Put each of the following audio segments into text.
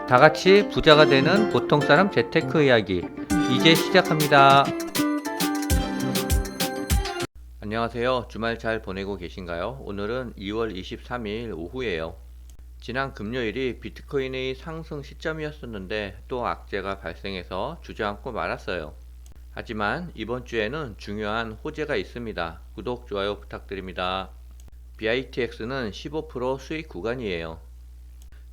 다 같이 부자가 되는 보통 사람 재테크 이야기 이제 시작합니다. 안녕하세요. 주말 잘 보내고 계신가요? 오늘은 2월 23일 오후예요. 지난 금요일이 비트코인의 상승 시점이었었는데 또 악재가 발생해서 주저앉고 말았어요. 하지만 이번 주에는 중요한 호재가 있습니다. 구독, 좋아요 부탁드립니다. BITX는 15% 수익 구간이에요.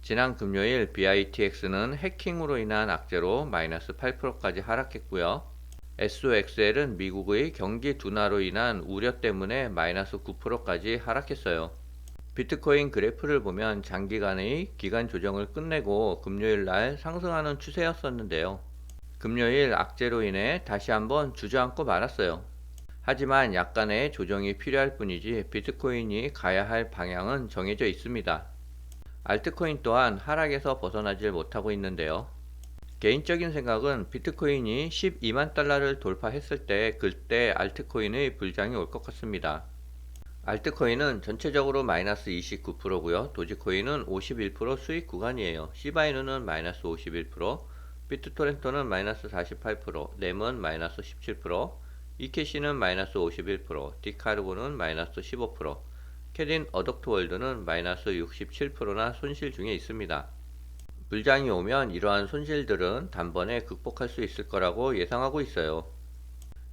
지난 금요일 BITX는 해킹으로 인한 악재로 마이너스 8%까지 하락했고요. SOXL은 미국의 경기 둔화로 인한 우려 때문에 마이너스 9%까지 하락했어요. 비트코인 그래프를 보면 장기간의 기간 조정을 끝내고 금요일 날 상승하는 추세였었는데요. 금요일 악재로 인해 다시 한번 주저앉고 말았어요. 하지만 약간의 조정이 필요할 뿐이지 비트코인이 가야 할 방향은 정해져 있습니다. 알트코인 또한 하락에서 벗어나질 못하고 있는데요. 개인적인 생각은 비트코인이 12만 달러를 돌파했을 때 그때 알트코인의 불장이 올 것 같습니다. 알트코인은 전체적으로 마이너스 29%고요. 도지코인은 51% 수익 구간이에요. 시바이누는 마이너스 51%, 비트토렌토는 마이너스 48%, 램은 마이너스 17%, 이캐시는 마이너스 51%, 디카르고는 마이너스 15%, 캐딘 어덕트월드는 마이너스 67%나 손실 중에 있습니다. 불장이 오면 이러한 손실들은 단번에 극복할 수 있을 거라고 예상하고 있어요.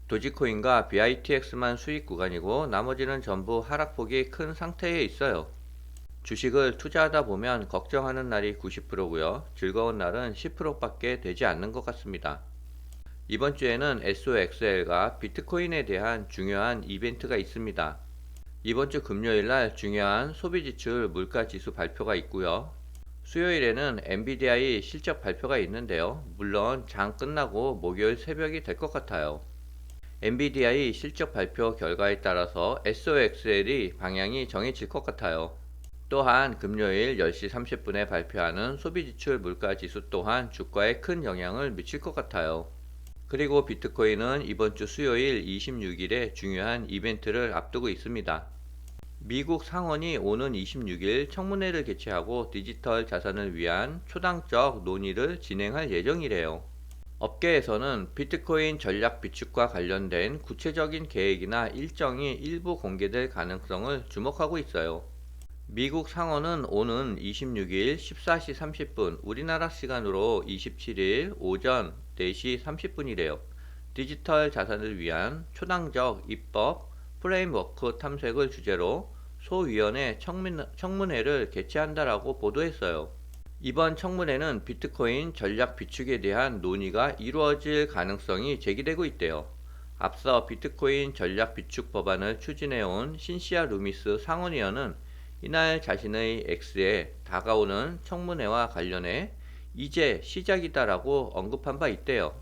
도지코인과 BITX만 수익 구간이고 나머지는 전부 하락폭이 큰 상태에 있어요. 주식을 투자하다 보면 걱정하는 날이 90%고요. 즐거운 날은 10%밖에 되지 않는 것 같습니다. 이번 주에는 SOXL과 비트코인에 대한 중요한 이벤트가 있습니다. 이번 주 금요일 날 중요한 소비지출 물가지수 발표가 있고요. 수요일에는 엔비디아의 실적 발표가 있는데요. 물론 장 끝나고 목요일 새벽이 될 것 같아요. 엔비디아의 실적 발표 결과에 따라서 SOXL의 방향이 정해질 것 같아요. 또한 금요일 10시 30분에 발표하는 소비지출 물가지수 또한 주가에 큰 영향을 미칠 것 같아요. 그리고 비트코인은 이번 주 수요일 26일에 중요한 이벤트를 앞두고 있습니다. 미국 상원이 오는 26일 청문회를 개최하고 디지털 자산을 위한 초당적 논의를 진행할 예정이래요. 업계에서는 비트코인 전략 비축과 관련된 구체적인 계획이나 일정이 일부 공개될 가능성을 주목하고 있어요. 미국 상원은 오는 26일 14시 30분 우리나라 시간으로 27일 오전 4시 30분이래요. 디지털 자산을 위한 초당적 입법 프레임워크 탐색을 주제로 소위원회 청문회를 개최한다라고 보도했어요. 이번 청문회는 비트코인 전략 비축에 대한 논의가 이루어질 가능성이 제기되고 있대요. 앞서 비트코인 전략 비축 법안을 추진해온 신시아 루미스 상원의원은 이날 자신의 X에 다가오는 청문회와 관련해 이제 시작이다라고 언급한 바 있대요.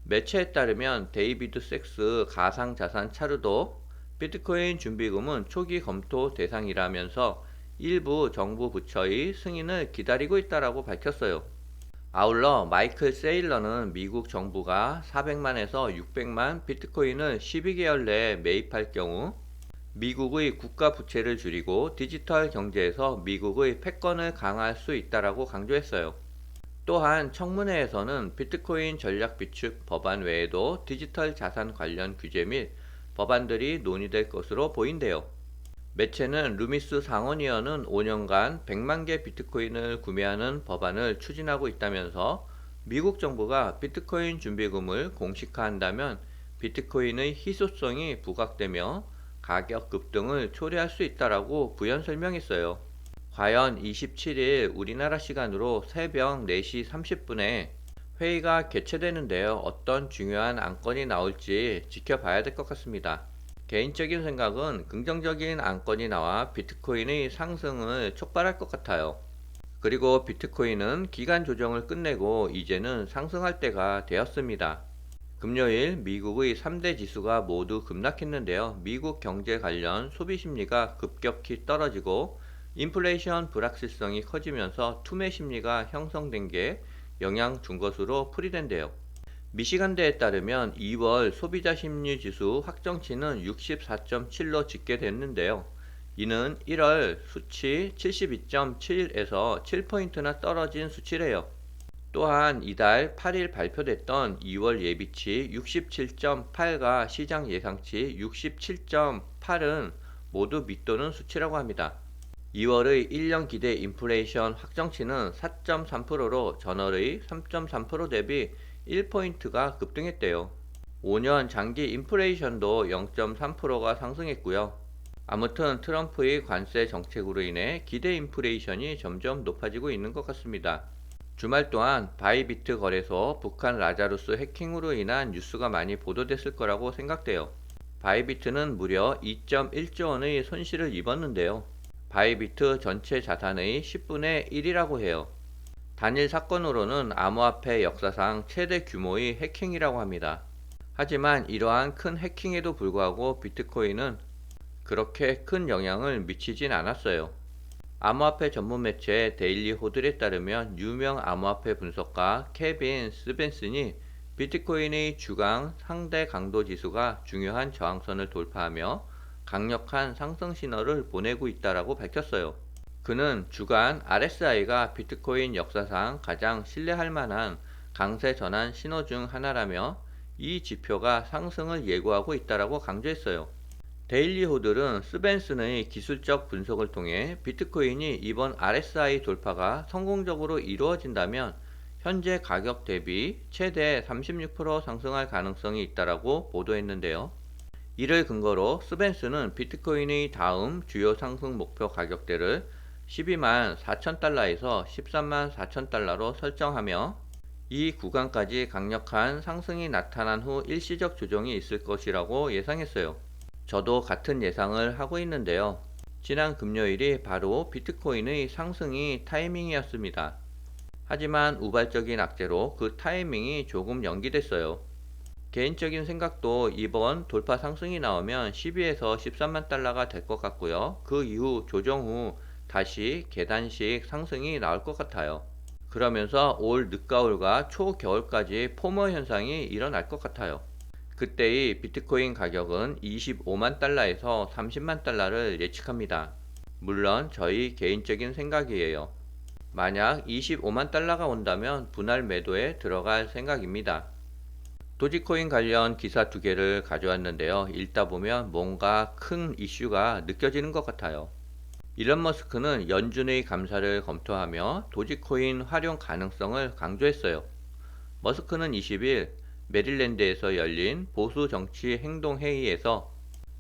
매체에 따르면 데이비드 섹스 가상자산 차르도 비트코인 준비금은 초기 검토 대상이라면서 일부 정부 부처의 승인을 기다리고 있다라고 밝혔어요. 아울러 마이클 세일러는 미국 정부가 400만에서 600만 비트코인을 12개월 내에 매입할 경우 미국의 국가 부채를 줄이고 디지털 경제에서 미국의 패권을 강화할 수 있다라고 강조했어요. 또한 청문회에서는 비트코인 전략 비축 법안 외에도 디지털 자산 관련 규제 및 법안들이 논의될 것으로 보인대요. 매체는 루미스 상원의원은 5년간 100만 개 비트코인을 구매하는 법안을 추진하고 있다면서 미국 정부가 비트코인 준비금을 공식화한다면 비트코인의 희소성이 부각되며 가격 급등을 초래할 수 있다라고 부연 설명했어요. 과연 27일 우리나라 시간으로 새벽 4시 30분에 회의가 개최되는데요. 어떤 중요한 안건이 나올지 지켜봐야 될 것 같습니다. 개인적인 생각은 긍정적인 안건이 나와 비트코인의 상승을 촉발할 것 같아요. 그리고 비트코인은 기간 조정을 끝내고 이제는 상승할 때가 되었습니다. 금요일 미국의 3대 지수가 모두 급락했는데요. 미국 경제 관련 소비 심리가 급격히 떨어지고 인플레이션 불확실성이 커지면서 투매 심리가 형성된 게 영향 준 것으로 풀이된대요. 미시간대에 따르면 2월 소비자 심리 지수 확정치는 64.7로 집계됐는데요. 이는 1월 수치 72.7에서 7포인트나 떨어진 수치래요. 또한 이달 8일 발표됐던 2월 예비치 67.8과 시장 예상치 67.8은 모두 밑도는 수치라고 합니다. 2월의 1년 기대 인플레이션 확정치는 4.3%로 전월의 3.3% 대비 1포인트가 급등했대요. 5년 장기 인플레이션도 0.3%가 상승했고요. 아무튼 트럼프의 관세 정책으로 인해 기대 인플레이션이 점점 높아지고 있는 것 같습니다. 주말 동안 바이비트 거래소 북한 라자루스 해킹으로 인한 뉴스가 많이 보도됐을 거라고 생각돼요. 바이비트는 무려 2.1조 원의 손실을 입었는데요. 바이비트 전체 자산의 10분의 1이라고 해요. 단일 사건으로는 암호화폐 역사상 최대 규모의 해킹이라고 합니다. 하지만 이러한 큰 해킹에도 불구하고 비트코인은 그렇게 큰 영향을 미치진 않았어요. 암호화폐 전문 매체 데일리 호들에 따르면 유명 암호화폐 분석가 케빈 스벤슨이 비트코인의 주간 상대 강도 지수가 중요한 저항선을 돌파하며 강력한 상승 신호를 보내고 있다고 밝혔어요. 그는 주간 RSI가 비트코인 역사상 가장 신뢰할 만한 강세 전환 신호 중 하나라며 이 지표가 상승을 예고하고 있다고 강조했어요. 데일리 호들은 스벤슨의 기술적 분석을 통해 비트코인이 이번 RSI 돌파가 성공적으로 이루어진다면 현재 가격 대비 최대 36% 상승할 가능성이 있다고 보도했는데요. 이를 근거로 스벤슨은 비트코인의 다음 주요 상승 목표 가격대를 12만 4천 달러에서 13만 4천 달러로 설정하며 이 구간까지 강력한 상승이 나타난 후 일시적 조정이 있을 것이라고 예상했어요. 저도 같은 예상을 하고 있는데요. 지난 금요일이 바로 비트코인의 상승이 타이밍이었습니다. 하지만 우발적인 악재로 그 타이밍이 조금 연기됐어요. 개인적인 생각도 이번 돌파 상승이 나오면 12에서 13만 달러가 될 것 같고요. 그 이후 조정 후 다시 계단식 상승이 나올 것 같아요. 그러면서 올 늦가을과 초겨울까지 포모 현상이 일어날 것 같아요. 그때의 비트코인 가격은 25만 달러에서 30만 달러를 예측합니다. 물론 저희 개인적인 생각이에요. 만약 25만 달러가 온다면 분할 매도에 들어갈 생각입니다. 도지코인 관련 기사 두 개를 가져왔는데요. 읽다 보면 뭔가 큰 이슈가 느껴지는 것 같아요. 일론 머스크는 연준의 감사를 검토하며 도지코인 활용 가능성을 강조했어요. 머스크는 20일 메릴랜드에서 열린 보수 정치 행동 회의에서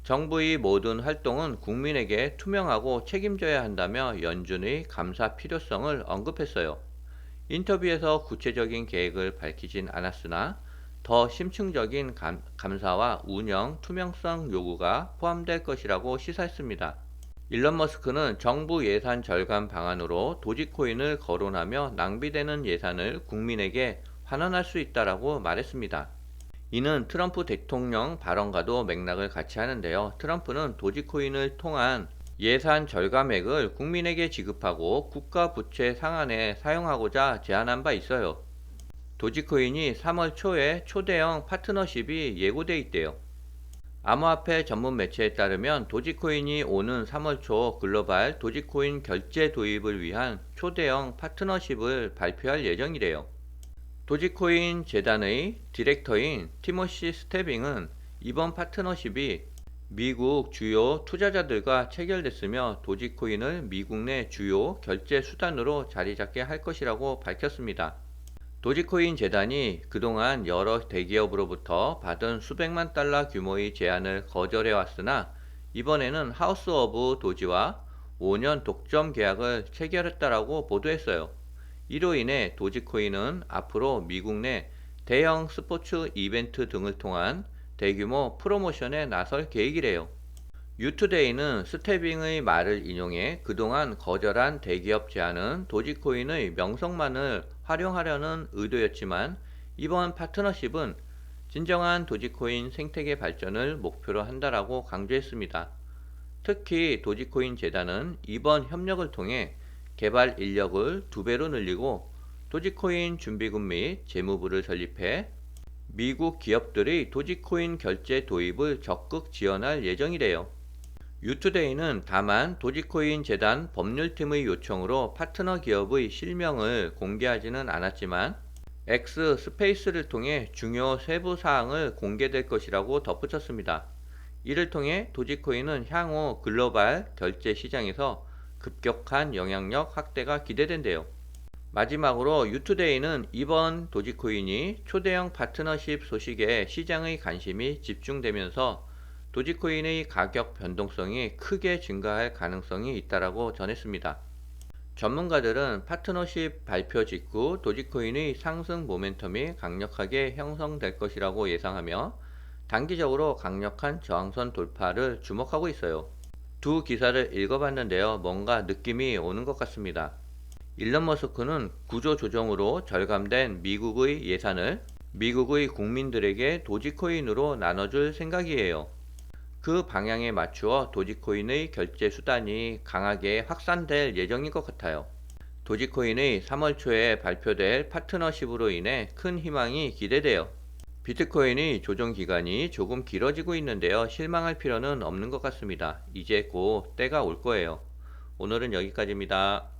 정부의 모든 활동은 국민에게 투명하고 책임져야 한다며 연준의 감사 필요성을 언급했어요. 인터뷰에서 구체적인 계획을 밝히진 않았으나 더 심층적인 감사와 운영 투명성 요구가 포함될 것이라고 시사했습니다. 일론 머스크는 정부 예산 절감 방안으로 도지코인을 거론하며 낭비되는 예산을 국민에게 환원할 수 있다고 말했습니다. 이는 트럼프 대통령 발언과도 맥락을 같이 하는데요. 트럼프는 도지코인을 통한 예산 절감액을 국민에게 지급하고 국가 부채 상환에 사용하고자 제안한 바 있어요. 도지코인이 3월 초에 초대형 파트너십이 예고돼 있대요. 암호화폐 전문 매체에 따르면 도지코인이 오는 3월 초 글로벌 도지코인 결제 도입을 위한 초대형 파트너십을 발표할 예정이래요. 도지코인 재단의 디렉터인 티모시 스태빙은 이번 파트너십이 미국 주요 투자자들과 체결됐으며 도지코인을 미국 내 주요 결제 수단으로 자리잡게 할 것이라고 밝혔습니다. 도지코인 재단이 그동안 여러 대기업으로부터 받은 수백만 달러 규모의 제안을 거절해 왔으나 이번에는 하우스 오브 도지와 5년 독점 계약을 체결했다고 보도했어요. 이로 인해 도지코인은 앞으로 미국 내 대형 스포츠 이벤트 등을 통한 대규모 프로모션에 나설 계획이래요. 유투데이는 스태빙의 말을 인용해 그동안 거절한 대기업 제안은 도지코인의 명성만을 활용하려는 의도였지만 이번 파트너십은 진정한 도지코인 생태계 발전을 목표로 한다라고 강조했습니다. 특히 도지코인 재단은 이번 협력을 통해 개발 인력을 2배로 늘리고 도지코인 준비금 및 재무부를 설립해 미국 기업들의 도지코인 결제 도입을 적극 지원할 예정이래요. 유투데이는 다만 도지코인 재단 법률팀의 요청으로 파트너 기업의 실명을 공개하지는 않았지만 X 스페이스를 통해 중요 세부 사항을 공개될 것이라고 덧붙였습니다. 이를 통해 도지코인은 향후 글로벌 결제 시장에서 급격한 영향력 확대가 기대된대요. 마지막으로 유투데이는 이번 도지코인이 초대형 파트너십 소식에 시장의 관심이 집중되면서 도지코인의 가격 변동성이 크게 증가할 가능성이 있다고 전했습니다. 전문가들은 파트너십 발표 직후 도지코인의 상승 모멘텀이 강력하게 형성될 것이라고 예상하며 단기적으로 강력한 저항선 돌파를 주목하고 있어요. 두 기사를 읽어봤는데요. 뭔가 느낌이 오는 것 같습니다. 일론 머스크는 구조조정으로 절감된 미국의 예산을 미국의 국민들에게 도지코인으로 나눠줄 생각이에요. 그 방향에 맞추어 도지코인의 결제 수단이 강하게 확산될 예정인 것 같아요. 도지코인의 3월 초에 발표될 파트너십으로 인해 큰 희망이 기대돼요. 비트코인의 조정 기간이 조금 길어지고 있는데요. 실망할 필요는 없는 것 같습니다. 이제 곧 때가 올 거예요. 오늘은 여기까지입니다.